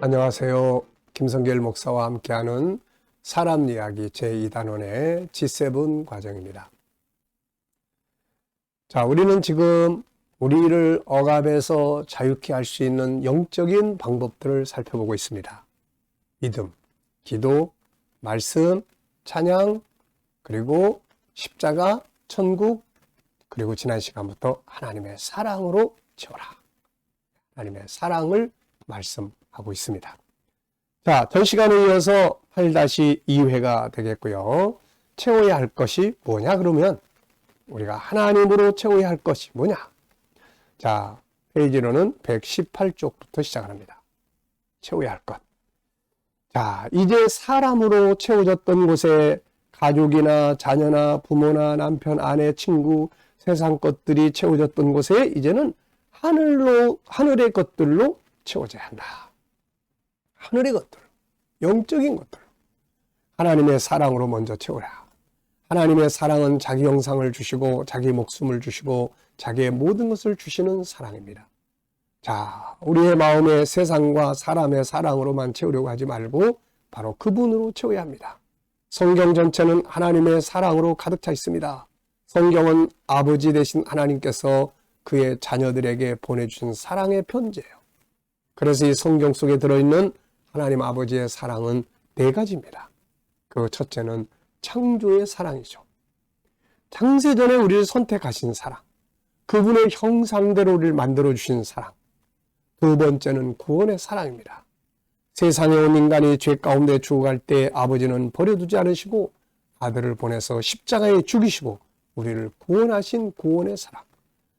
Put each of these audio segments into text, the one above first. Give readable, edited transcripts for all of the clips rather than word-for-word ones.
안녕하세요. 김성길 목사와 함께하는 사람 이야기 제2단원의 G7 과정입니다. 자, 우리는 지금 우리를 억압에서 자유케 할 수 있는 영적인 방법들을 살펴보고 있습니다. 믿음, 기도, 말씀, 찬양, 그리고 십자가, 천국, 그리고 지난 시간부터 하나님의 사랑으로 채워라. 하나님의 사랑을 말씀하고 있습니다. 자, 전 시간에 이어서 8-2회가 되겠고요. 채워야 할 것이 뭐냐 그러면 우리가 하나님으로 채워야 할 것이 뭐냐. 자, 페이지로는 118쪽부터 시작을 합니다. 채워야 할 것. 자, 이제 사람으로 채워졌던 곳에 가족이나 자녀나 부모나 남편, 아내, 친구, 세상 것들이 채워졌던 곳에 이제는 하늘의 것들로 채워져야 한다. 하늘의 것들, 영적인 것들. 하나님의 사랑으로 먼저 채우라. 하나님의 사랑은 자기 영상을 주시고 자기 목숨을 주시고 자기의 모든 것을 주시는 사랑입니다. 자, 우리의 마음에 세상과 사람의 사랑으로만 채우려고 하지 말고 바로 그분으로 채워야 합니다. 성경 전체는 하나님의 사랑으로 가득 차 있습니다. 성경은 아버지 되신 하나님께서 그의 자녀들에게 보내주신 사랑의 편지예요. 그래서 이 성경 속에 들어있는 하나님 아버지의 사랑은 4가지입니다. 그 첫째는 창조의 사랑이죠. 창세전에 우리를 선택하신 사랑, 그분의 형상대로 우리를 만들어주신 사랑. 두 번째는 구원의 사랑입니다. 세상에 온 인간이 죄 가운데 죽어갈 때 아버지는 버려두지 않으시고 아들을 보내서 십자가에 죽이시고 우리를 구원하신 구원의 사랑.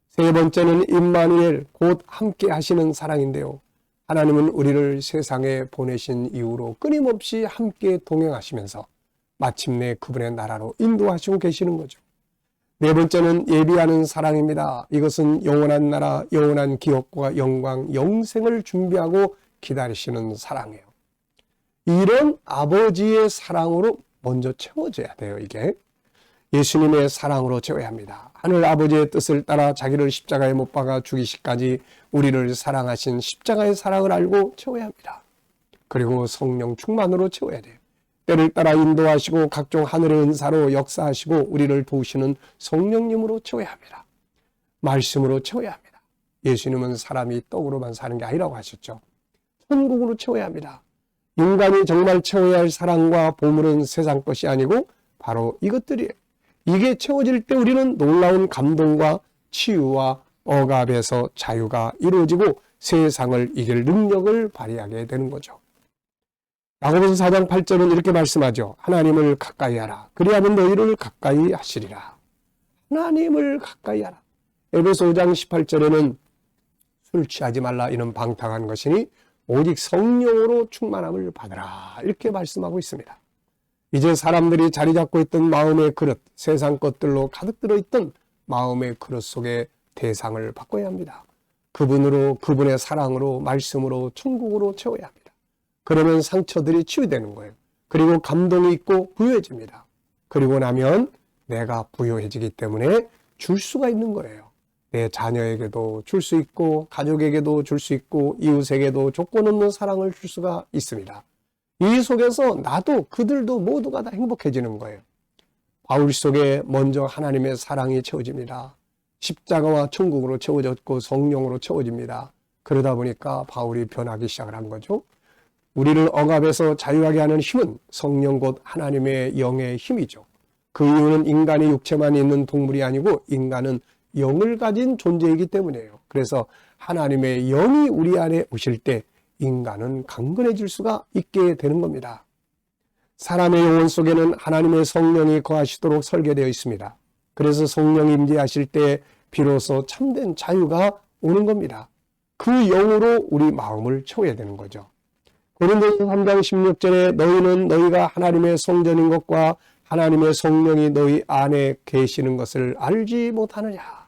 세 번째는 임마누엘, 곧 함께 하시는 사랑인데요. 하나님은 우리를 세상에 보내신 이후로 끊임없이 함께 동행하시면서 마침내 그분의 나라로 인도하시고 계시는 거죠. 네 번째는 예비하는 사랑입니다. 이것은 영원한 나라, 영원한 기업과 영광, 영생을 준비하고 기다리시는 사랑이에요. 이런 아버지의 사랑으로 먼저 채워져야 돼요, 이게. 예수님의 사랑으로 채워야 합니다. 하늘 아버지의 뜻을 따라 자기를 십자가에 못 박아 죽이시기까지 우리를 사랑하신 십자가의 사랑을 알고 채워야 합니다. 그리고 성령 충만으로 채워야 돼요. 때를 따라 인도하시고 각종 하늘의 은사로 역사하시고 우리를 도우시는 성령님으로 채워야 합니다. 말씀으로 채워야 합니다. 예수님은 사람이 떡으로만 사는 게 아니라고 하셨죠. 천국으로 채워야 합니다. 인간이 정말 채워야 할 사랑과 보물은 세상 것이 아니고 바로 이것들이에요. 이게 채워질 때 우리는 놀라운 감동과 치유와 억압에서 자유가 이루어지고 세상을 이길 능력을 발휘하게 되는 거죠. 야고보서 4장 8절은 이렇게 말씀하죠. 하나님을 가까이 하라. 그리하면 너희를 가까이 하시리라. 하나님을 가까이 하라. 에베소 5장 18절에는 술 취하지 말라 이는 방탕한 것이니 오직 성령으로 충만함을 받으라. 이렇게 말씀하고 있습니다. 이제 사람들이 자리 잡고 있던 마음의 그릇, 세상 것들로 가득 들어있던 마음의 그릇 속에 대상을 바꿔야 합니다. 그분으로, 그분의 사랑으로, 말씀으로, 천국으로 채워야 합니다. 그러면 상처들이 치유되는 거예요. 그리고 감동이 있고 부유해집니다. 그리고 나면 내가 부유해지기 때문에 줄 수가 있는 거예요. 내 자녀에게도 줄 수 있고 가족에게도 줄 수 있고 이웃에게도 조건 없는 사랑을 줄 수가 있습니다. 이 속에서 나도 그들도 모두가 다 행복해지는 거예요. 바울 속에 먼저 하나님의 사랑이 채워집니다. 십자가와 천국으로 채워졌고 성령으로 채워집니다. 그러다 보니까 바울이 변하기 시작을 한 거죠. 우리를 억압에서 자유하게 하는 힘은 성령 곧 하나님의 영의 힘이죠. 그 이유는 인간이 육체만 있는 동물이 아니고 인간은 영을 가진 존재이기 때문이에요. 그래서 하나님의 영이 우리 안에 오실 때 인간은 강건해질 수가 있게 되는 겁니다. 사람의 영혼 속에는 하나님의 성령이 거하시도록 설계되어 있습니다. 그래서 성령이 임재하실 때 비로소 참된 자유가 오는 겁니다. 그 영으로 우리 마음을 채워야 되는 거죠. 고린도서 3장 16절에 너희는 너희가 하나님의 성전인 것과 하나님의 성령이 너희 안에 계시는 것을 알지 못하느냐.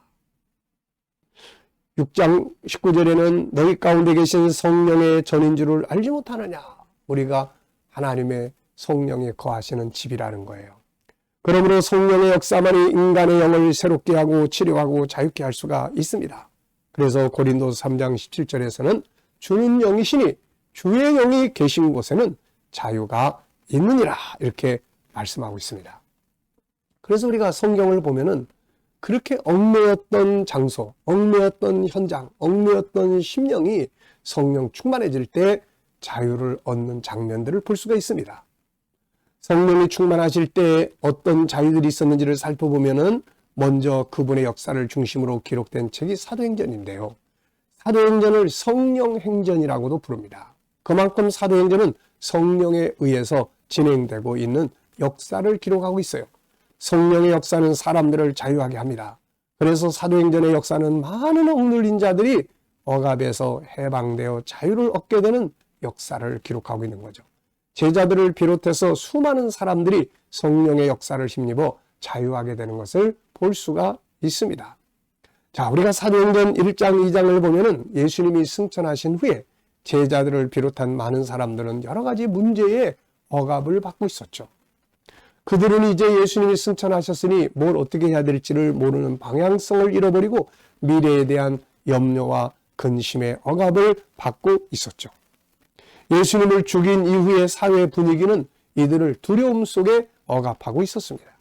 6장 19절에는 너희 가운데 계신 성령의 전인 줄을 알지 못하느냐. 우리가 하나님의 성령이 거하시는 집이라는 거예요. 그러므로 성령의 역사만이 인간의 영을 새롭게 하고 치료하고 자유케 할 수가 있습니다. 그래서 고린도서 3장 17절에서는 주는 영이시니 주의 영이 계신 곳에는 자유가 있느니라 이렇게 말씀하고 있습니다. 그래서 우리가 성경을 보면은 그렇게 얽매였던 장소, 얽매였던 현장, 얽매였던 심령이 성령 충만해질 때 자유를 얻는 장면들을 볼 수가 있습니다. 성령이 충만하실 때 어떤 자유들이 있었는지를 살펴보면은 먼저 그분의 역사를 중심으로 기록된 책이 사도행전인데요. 사도행전을 성령행전이라고도 부릅니다. 그만큼 사도행전은 성령에 의해서 진행되고 있는 역사를 기록하고 있어요. 성령의 역사는 사람들을 자유하게 합니다. 그래서 사도행전의 역사는 많은 억눌린 자들이 억압에서 해방되어 자유를 얻게 되는 역사를 기록하고 있는 거죠. 제자들을 비롯해서 수많은 사람들이 성령의 역사를 힘입어 자유하게 되는 것을 볼 수가 있습니다. 자, 우리가 사도행전 1장, 2장을 보면은 예수님이 승천하신 후에 제자들을 비롯한 많은 사람들은 여러 가지 문제에 억압을 받고 있었죠. 그들은 이제 예수님이 승천하셨으니 뭘 어떻게 해야 될지를 모르는 방향성을 잃어버리고 미래에 대한 염려와 근심의 억압을 받고 있었죠. 예수님을 죽인 이후의 사회 분위기는 이들을 두려움 속에 억압하고 있었습니다.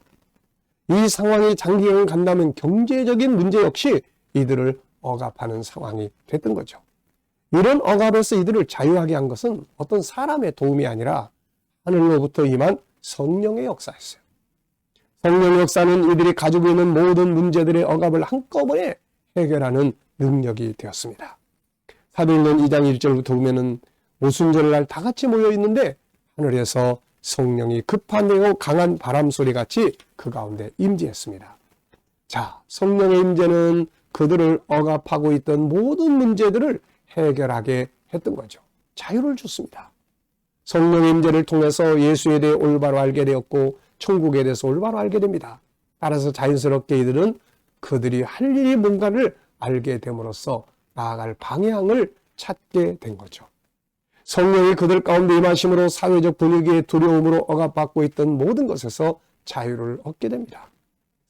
이 상황이 장기간 간다면 경제적인 문제 역시 이들을 억압하는 상황이 됐던 거죠. 이런 억압에서 이들을 자유하게 한 것은 어떤 사람의 도움이 아니라 하늘로부터 임한 성령의 역사였어요. 성령의 역사는 이들이 가지고 있는 모든 문제들의 억압을 한꺼번에 해결하는 능력이 되었습니다. 사도행전 2장 1절부터 보면은 오순절날 다 같이 모여 있는데 하늘에서 성령이 급하고 강한 바람 소리 같이 그 가운데 임재했습니다. 자, 성령의 임재는 그들을 억압하고 있던 모든 문제들을 해결하게 했던 거죠. 자유를 줬습니다. 성령의 임재를 통해서 예수에 대해 올바로 알게 되었고 천국에 대해서 올바로 알게 됩니다. 따라서 자연스럽게 이들은 그들이 할 일이 뭔가를 알게 됨으로써 나아갈 방향을 찾게 된 거죠. 성령이 그들 가운데 임하심으로 사회적 분위기의 두려움으로 억압받고 있던 모든 것에서 자유를 얻게 됩니다.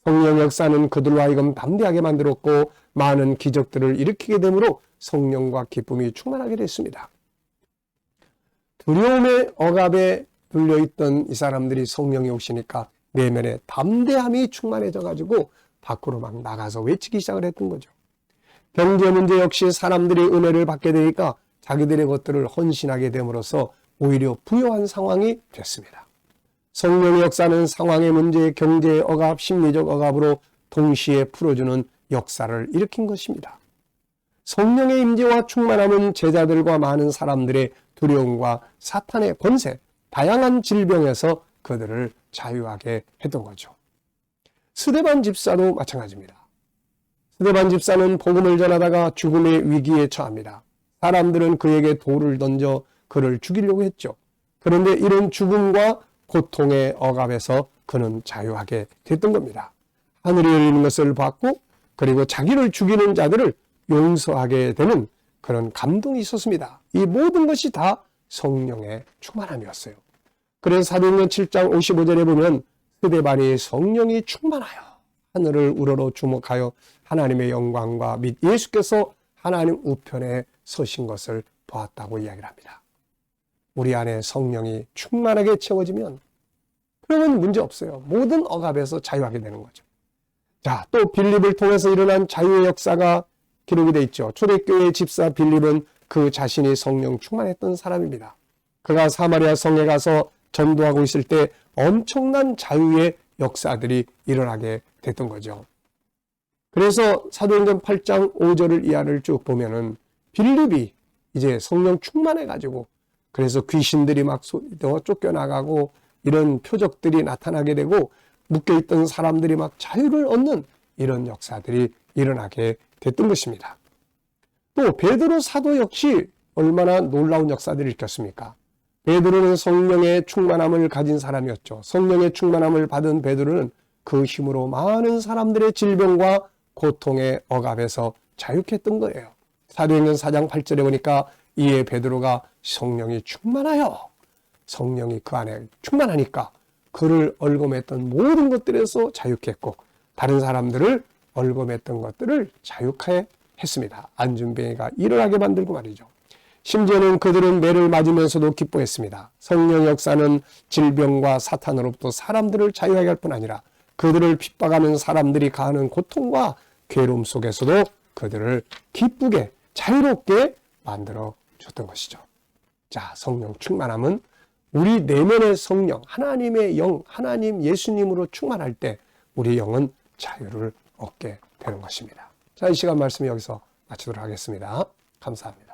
성령 역사는 그들로 하여금 담대하게 만들었고 많은 기적들을 일으키게 되므로 성령과 기쁨이 충만하게 됐습니다. 두려움의 억압에 눌려있던 이 사람들이 성령이 오시니까 내면에 담대함이 충만해져 가지고 밖으로 막 나가서 외치기 시작을 했던 거죠. 경제 문제 역시 사람들이 은혜를 받게 되니까 자기들의 것들을 헌신하게 됨으로써 오히려 부여한 상황이 됐습니다. 성령의 역사는 상황의 문제, 경제의 억압, 심리적 억압으로 동시에 풀어주는 역사를 일으킨 것입니다. 성령의 임재와 충만함은 제자들과 많은 사람들의 두려움과 사탄의 권세, 다양한 질병에서 그들을 자유하게 했던 거죠. 스데반 집사도 마찬가지입니다. 스데반 집사는 복음을 전하다가 죽음의 위기에 처합니다. 사람들은 그에게 돌을 던져 그를 죽이려고 했죠. 그런데 이런 죽음과 고통의 억압에서 그는 자유하게 됐던 겁니다. 하늘이 열리는 것을 봤고 그리고 자기를 죽이는 자들을 용서하게 되는 그런 감동이 있었습니다. 이 모든 것이 다 성령의 충만함이었어요. 그래서 사도행전 7장 55절에 보면 스데반이 성령이 충만하여 하늘을 우러러 주목하여 하나님의 영광과 및 예수께서 하나님 우편에 서신 것을 보았다고 이야기를 합니다. 우리 안에 성령이 충만하게 채워지면 그러면 문제 없어요. 모든 억압에서 자유하게 되는 거죠. 자, 또 빌립을 통해서 일어난 자유의 역사가 기록이 되어 있죠. 초대교회 집사 빌립은 그 자신이 성령 충만했던 사람입니다. 그가 사마리아 성에 가서 전도하고 있을 때 엄청난 자유의 역사들이 일어나게 됐던 거죠. 그래서 사도행전 8장 5절을 이하를 쭉 보면은 빌립이 이제 성령 충만해가지고 그래서 귀신들이 막 쫓겨나가고 이런 표적들이 나타나게 되고 묶여있던 사람들이 막 자유를 얻는 이런 역사들이 일어나게 됐던 것입니다. 또 베드로 사도 역시 얼마나 놀라운 역사들을 일으켰습니까? 베드로는 성령의 충만함을 가진 사람이었죠. 성령의 충만함을 받은 베드로는 그 힘으로 많은 사람들의 질병과 고통의 억압에서 자유케 했던 거예요. 사도행전 4장 8절에 보니까 이에 베드로가 성령이 충만하여 성령이 그 안에 충만하니까 그를 얼검했던 모든 것들에서 자유케 했고 다른 사람들을 얼검했던 것들을 자유케 했습니다. 안준뱅이가 일어나게 만들고 말이죠. 심지어는 그들은 매를 맞으면서도 기뻐했습니다. 성령 역사는 질병과 사탄으로부터 사람들을 자유하게 할 뿐 아니라 그들을 핍박하는 사람들이 가하는 고통과 괴로움 속에서도 그들을 기쁘게 자유롭게 만들어 줬던 것이죠. 자, 성령 충만함은 우리 내면의 성령, 하나님의 영, 하나님 예수님으로 충만할 때 우리 영은 자유를 얻게 되는 것입니다. 자, 이 시간 말씀 여기서 마치도록 하겠습니다. 감사합니다.